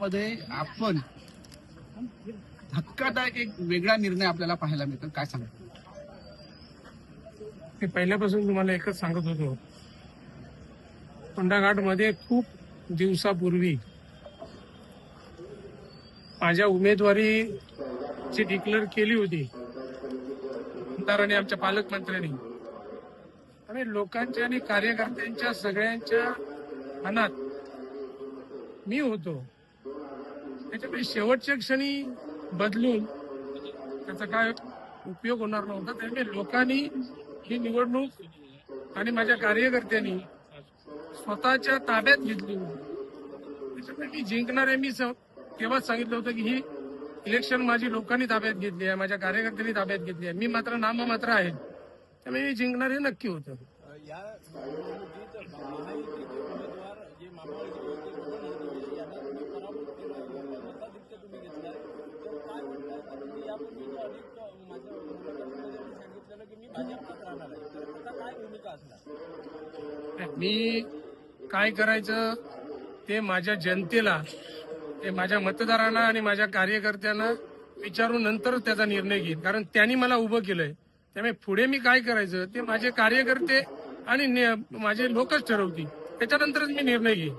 यामध्ये आपण धक्कादायक एक वेगळा निर्णय आपल्याला पाहायला मिळतो, काय सांगा? मी पहिल्यापासून तुम्हाला एकच सांगत होतो, कोंडाघाट मध्ये खूप दिवसापूर्वी माझ्या उमेदवारीची डिक्लेअर केली होती आमदारांनी, आमच्या पालकमंत्र्यांनी. आणि लोकांच्या आणि कार्यकर्त्यांच्या सगळ्यांच्या मनात मी होतो. त्याच्यामुळे शेवटच्या क्षणी बदलून त्याचा काय उपयोग होणार नव्हता. त्यामुळे लोकांनी ही निवडणूक आणि माझ्या कार्यकर्त्यांनी स्वतःच्या ताब्यात घेतली होती. त्याच्यामुळे मी जिंकणार आहे. मी तेव्हाच सांगितलं होतं की ही इलेक्शन माझी लोकांनी ताब्यात घेतली आहे, माझ्या कार्यकर्त्यांनी ताब्यात घेतली आहे. मी मात्र नाममात्र आहे, त्यामुळे मी जिंकणार हे नक्की होतं. मी काय करायचं ते माझ्या जनतेला, ते माझ्या मतदारांना आणि माझ्या कार्यकर्त्यांना विचारून नंतरच त्याचा निर्णय घेईन. कारण त्यांनी मला उभं केलंय, त्यामुळे पुढे मी काय करायचं ते माझे कार्यकर्ते आणि माझे लोकच ठरवतील. त्याच्यानंतरच मी निर्णय घेईन.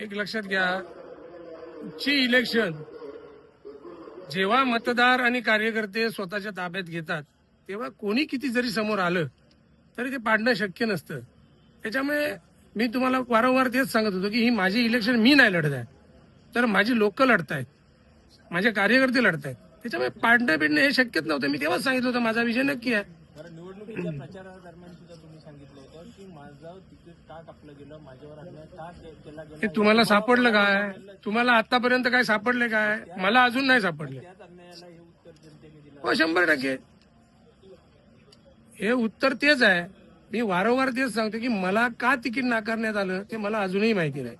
एक लक्षात घ्या, ची इलेक्शन जेव्हा मतदार आणि कार्यकर्ते स्वतःच्या ताब्यात घेतात तेव्हा कोणी किती जरी समोर आलं तरी ते पाडणं शक्य नसतं. त्याच्यामुळे मी तुम्हाला वारंवार तेच सांगत होतो की ही माझी इलेक्शन मी नाही लढत आहे, तर माझी लोक लढतायत, माझे कार्यकर्ते लढतायत. त्याच्यामुळे पाडणं बिडणं हे शक्यच नव्हतं. मी तेव्हाच सांगितलं होतं माझा विजय नक्की आहे. निवडणुकीच्या प्रचारादरम्यान सुद्धा तुम्ही सांगितलं होतं की माझं तिकीट का कापलं गेलं, माझ्यावर अन्याय का केला गेला. हे तुम्हाला सापडलं काय? तुम्हाला आतापर्यंत काय सापडले काय? मला अजून नाही सापडले. त्याच अन्यायाला हे उत्तर जनतेने दिलं. हो, 100% हे उत्तर तेच आहे. मी वारंवार तेच सांगतो की मला का तिकीट नाकारण्यात आलं ते मला अजूनही माहिती नाही.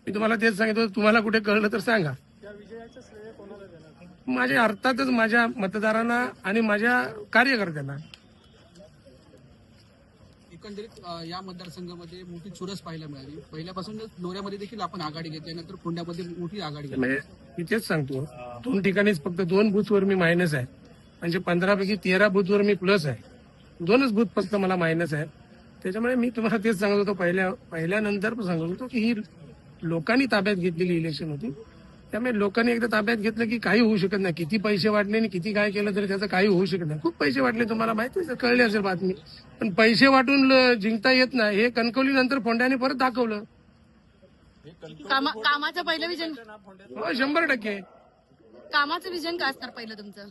मी तुम्हाला तेच सांगितलं, तुम्हाला कुठे कळलं तर सांगा. त्या विजयाचं श्रेय कोणाला देणार? माझ्या अर्थातच माझ्या मतदारांना आणि माझ्या कार्यकर्त्यांना. एकंदरीत या मतदारसंघामध्ये मोठी चुरस पाहायला मिळाली. पहिल्यापासून लोऱ्यामध्ये देखील आपण आघाडी घेतली, नंतर कोंड्यामध्ये मोठी आघाडी घेतली. म्हणजे मी तेच सांगतो, 2 ठिकाणीच फक्त 2 बूथवर मी मायनस आहे. म्हणजे 15पैकी 13 बूथवर मी प्लस आहे. 2च बूथ फक्त मला मायनस आहे. त्याच्यामुळे मी तुम्हाला तेच सांगत होतो, पहिल्यानंतर सांगत होतो की ही लोकांनी ताब्यात घेतलेली इलेक्शन होती. त्यामुळे लोकांनी एकदा ताब्यात घेतलं की काही होऊ शकत नाही. किती पैसे वाटले आणि किती काय केलं तरी त्याचं काही होऊ शकत नाही. खूप पैसे वाटले, तुम्हाला माहिती कळली असेल बातमी. पण पैसे वाटून जिंकता येत नाही हे कणकवलीनंतर फोंड्याने परत दाखवलं. कामाचं पहिलं विजन, हो 100%. कामाचं विजन काय असणार पहिलं तुमचं?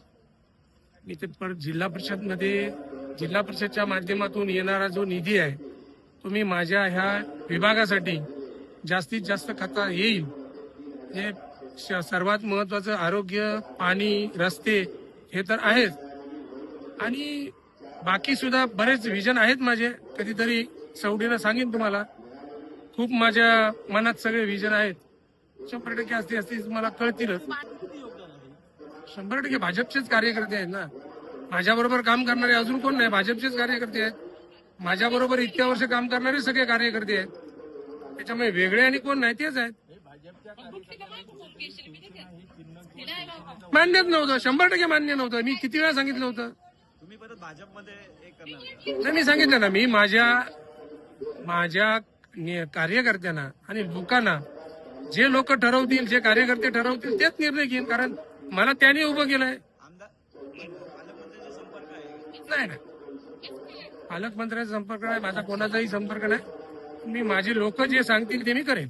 मी ते परत जिल्हा परिषदच्या माध्यमातून येणारा जो निधी आहे तो मी माझ्या ह्या विभागासाठी जास्तीत जास्त खाता येईल. हे सर्वात महत्वाचं आरोग्य, पाणी, रस्ते हे तर आहेच. आणि बाकी सुद्धा बरेच विजन आहेत माझे. कधीतरी सवडीनं सांगेन तुम्हाला. खूप माझ्या मनात सगळे विजन आहेत. 100% असते तुम्हाला कळतीलच. 100% भाजपचेच कार्यकर्ते आहेत ना. माझ्याबरोबर काम करणारे अजून कोण नाही, भाजपचेच कार्यकर्ते आहेत. माझ्याबरोबर इतक्या वर्ष काम करणारे सगळे कार्यकर्ते आहेत. त्याच्यामुळे वेगळे आणि कोण नाही, तेच आहेत. मान्यच नव्हतं, 100% मान्य नव्हतं. मी किती वेळा सांगितलं होतं. तुम्ही परत भाजपमध्ये एक करणार? नाही, मी सांगितलं ना, मी माझ्या कार्यकर्त्यांना आणि लोकांना जे लोक ठरवतील, जे कार्यकर्ते ठरवतील तेच निर्णय घेईन. कारण मला त्यांनी उभं केलंय. नाही ना, पालकमंत्र्यांचा संपर्क आहे, माझा कोणाचाही संपर्क नाही. मी माझे लोक जे सांगतील ते मी करेन.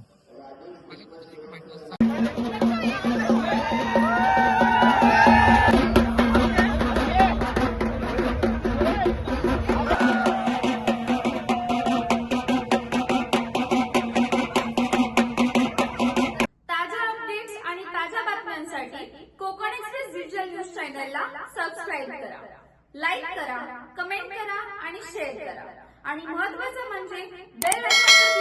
कोकण एक्सप्रेस डिजिटल न्यूज चॅनलला सबस्क्राईब करा, लाईक करा, कमेंट करा आणि शेअर करा. आणि महत्त्वाचं म्हणजे बेल आयकॉन